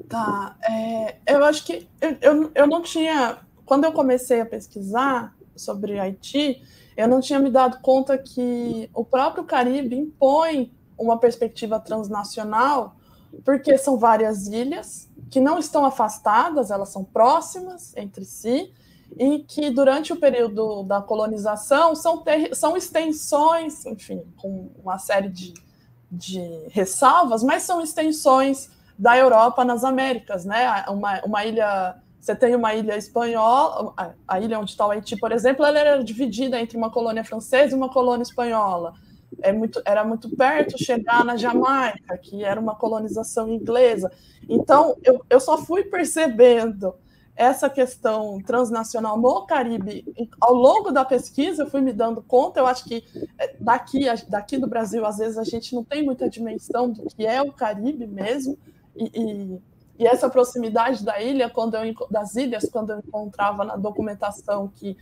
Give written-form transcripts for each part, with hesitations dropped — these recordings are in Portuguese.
Tá, eu acho que eu não tinha, quando eu comecei a pesquisar sobre Haiti, eu não tinha me dado conta que o próprio Caribe impõe uma perspectiva transnacional, porque são várias ilhas que não estão afastadas, elas são próximas entre si, e que durante o período da colonização são extensões, enfim, com uma série de ressalvas, mas são extensões da Europa nas Américas, né? Uma ilha, você tem uma ilha espanhola, a ilha onde está o Haiti, por exemplo, ela era dividida entre uma colônia francesa e uma colônia espanhola. Era muito perto chegar na Jamaica, que era uma colonização inglesa. Então, eu só fui percebendo essa questão transnacional no Caribe ao longo da pesquisa. Eu fui me dando conta. Eu acho que daqui do Brasil, às vezes, a gente não tem muita dimensão do que é o Caribe mesmo, e essa proximidade das ilhas, quando eu encontrava na documentação que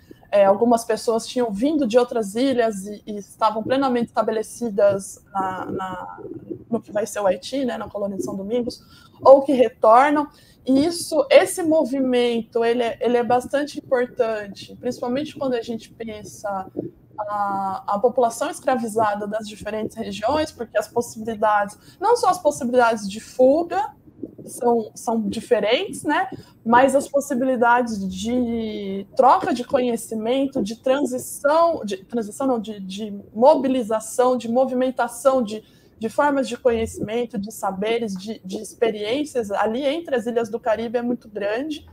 algumas pessoas tinham vindo de outras ilhas e estavam plenamente estabelecidas no que vai ser o Haiti, né, na colônia de São Domingos, ou que retornam. E esse movimento ele é bastante importante, principalmente quando a gente pensa a população escravizada das diferentes regiões, porque as possibilidades, não só as possibilidades de fuga são diferentes, né? Mas as possibilidades de troca de conhecimento, de mobilização, de movimentação de formas de conhecimento, de saberes, de experiências ali entre as ilhas do Caribe é muito grande.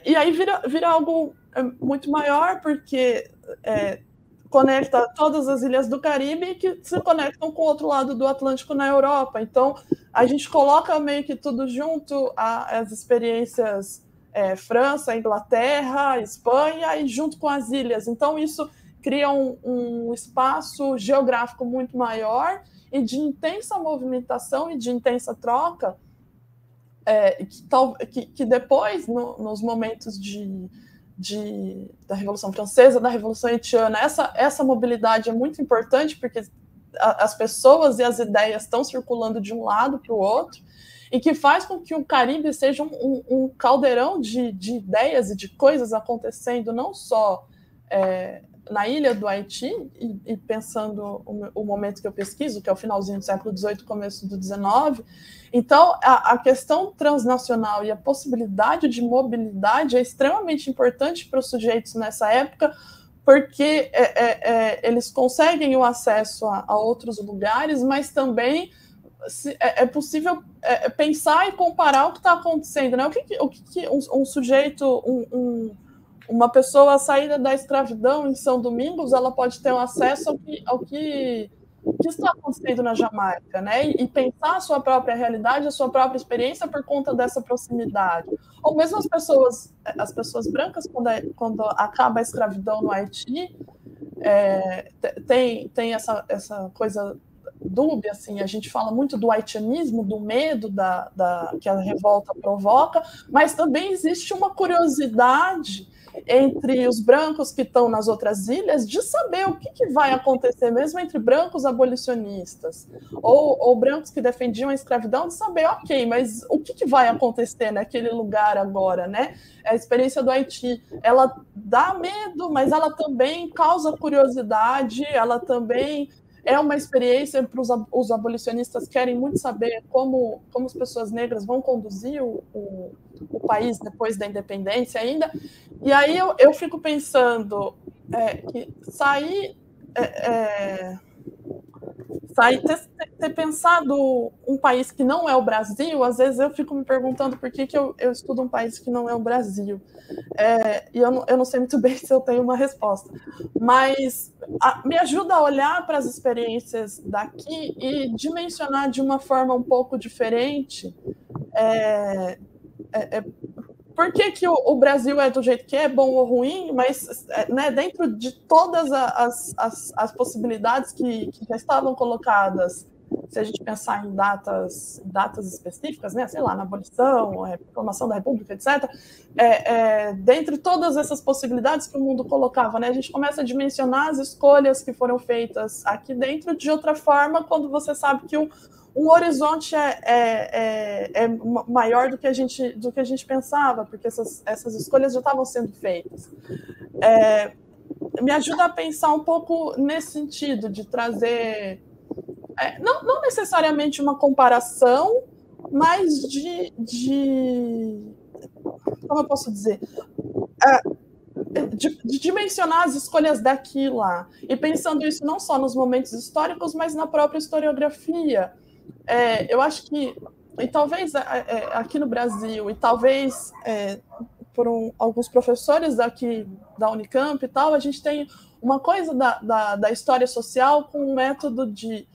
E aí vira algo muito maior, porque conecta todas as ilhas do Caribe que se conectam com o outro lado do Atlântico na Europa. Então, a gente coloca meio que tudo junto, as experiências França, Inglaterra, Espanha, e junto com as ilhas. Então, isso cria um espaço geográfico muito maior e de intensa movimentação e de intensa troca, que depois, nos momentos da Revolução Francesa, da Revolução Haitiana, essa mobilidade é muito importante, porque as pessoas e as ideias estão circulando de um lado para o outro, e que faz com que o Caribe seja um caldeirão de ideias e de coisas acontecendo, não só na ilha do Haiti, e pensando o momento que eu pesquiso, que é o finalzinho do século XVIII, começo do XIX. Então, a questão transnacional e a possibilidade de mobilidade é extremamente importante para os sujeitos nessa época, porque eles conseguem o acesso a outros lugares, mas também é possível pensar e comparar o que está acontecendo, né? O que um sujeito, uma pessoa saída da escravidão em São Domingos, ela pode ter um acesso ao que está acontecendo na Jamaica, né? E pensar a sua própria realidade, a sua própria experiência por conta dessa proximidade. Ou mesmo as pessoas brancas, quando acaba a escravidão no Haiti, tem essa coisa dúbia, assim, a gente fala muito do haitianismo, do medo que a revolta provoca, mas também existe uma curiosidade entre os brancos que estão nas outras ilhas de saber o que vai acontecer, mesmo entre brancos abolicionistas ou brancos que defendiam a escravidão, de saber, ok, mas o que vai acontecer naquele lugar agora, né? A experiência do Haiti, ela dá medo, mas ela também causa curiosidade, ela também é uma experiência para os abolicionistas, querem muito saber como as pessoas negras vão conduzir o país depois da independência ainda. E aí eu fico pensando que ter pensado um país que não é o Brasil, às vezes eu fico me perguntando por que eu estudo um país que não é o Brasil. E eu não sei muito bem se eu tenho uma resposta, mas me ajuda a olhar para as experiências daqui e dimensionar de uma forma um pouco diferente por que o Brasil é do jeito que é, bom ou ruim, mas né, dentro de todas as possibilidades que já estavam colocadas, se a gente pensar em datas específicas, né, sei lá, na abolição, proclamação da República, etc., dentre todas essas possibilidades que o mundo colocava, né, a gente começa a dimensionar as escolhas que foram feitas aqui dentro de outra forma, quando você sabe que um horizonte maior do que a gente pensava, porque essas escolhas já estavam sendo feitas. Me ajuda a pensar um pouco nesse sentido, de trazer, não necessariamente uma comparação, mas como eu posso dizer? De dimensionar as escolhas daqui e lá. E pensando isso não só nos momentos históricos, mas na própria historiografia. Eu acho que, e talvez aqui no Brasil, e talvez por alguns professores daqui da Unicamp e tal, a gente tem uma coisa da história social com um método de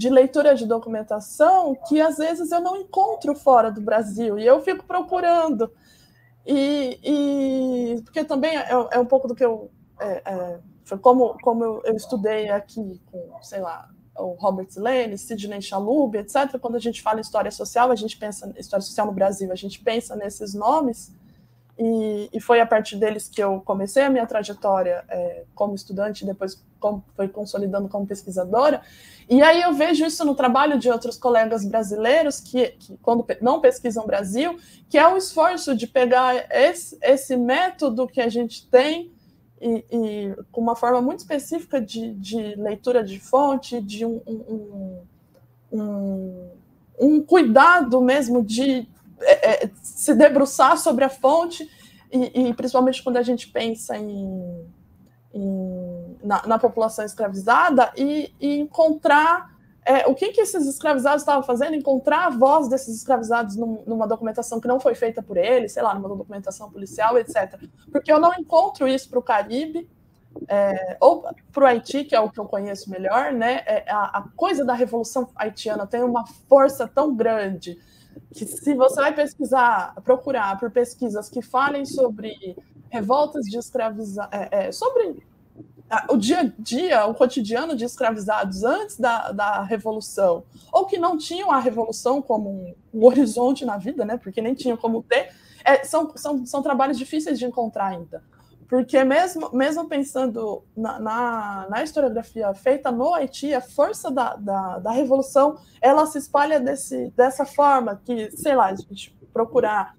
leitura de documentação que às vezes eu não encontro fora do Brasil, e eu fico procurando. Porque também é um pouco do que foi como eu estudei aqui com, sei lá, o Robert Lane, Sidney Chalub, etc. Quando a gente fala em história social, a gente pensa história social no Brasil, a gente pensa nesses nomes, e foi a partir deles que eu comecei a minha trajetória como estudante, depois foi consolidando como pesquisadora. E aí eu vejo isso no trabalho de outros colegas brasileiros que quando não pesquisam Brasil, que é o esforço de pegar esse método que a gente tem e com uma forma muito específica de leitura de fonte, de um cuidado mesmo de se debruçar sobre a fonte, e principalmente quando a gente pensa na população escravizada, e encontrar o que esses escravizados estavam fazendo, encontrar a voz desses escravizados numa documentação que não foi feita por eles, sei lá, numa documentação policial, etc. Porque eu não encontro isso para o Caribe, ou para o Haiti, que é o que eu conheço melhor, né? A coisa da Revolução Haitiana tem uma força tão grande que, se você vai procurar por pesquisas que falem sobre revoltas de escravizados, sobre o dia a dia, o cotidiano de escravizados antes da Revolução, ou que não tinham a Revolução como um horizonte na vida, né? Porque nem tinham como ter, são trabalhos difíceis de encontrar ainda. Porque mesmo pensando na historiografia feita no Haiti, a força da Revolução, ela se espalha dessa forma, que, sei lá, a gente procurar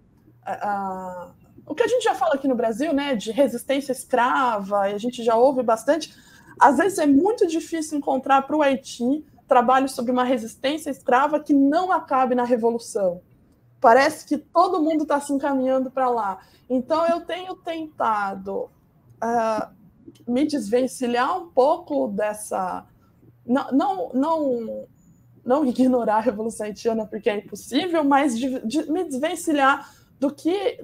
o que a gente já fala aqui no Brasil, né, de resistência escrava, e a gente já ouve bastante. Às vezes é muito difícil encontrar para o Haiti trabalho sobre uma resistência escrava que não acabe na Revolução. Parece que todo mundo está se encaminhando para lá. Então, eu tenho tentado me desvencilhar um pouco dessa... Não ignorar a Revolução Haitiana, porque é impossível, mas de me desvencilhar do que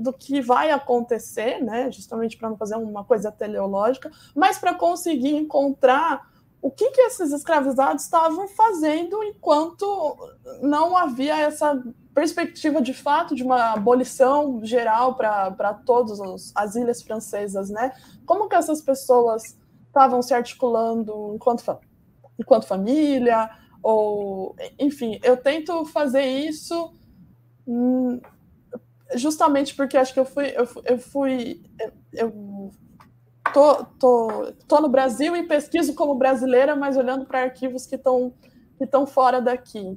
vai acontecer, né? Justamente para não fazer uma coisa teleológica, mas para conseguir encontrar o que esses escravizados estavam fazendo enquanto não havia essa perspectiva de fato de uma abolição geral para todas as ilhas francesas, né? Como que essas pessoas estavam se articulando enquanto família, ou enfim, eu tento fazer isso justamente porque acho que eu tô no Brasil e pesquiso como brasileira, mas olhando para arquivos que estão fora daqui.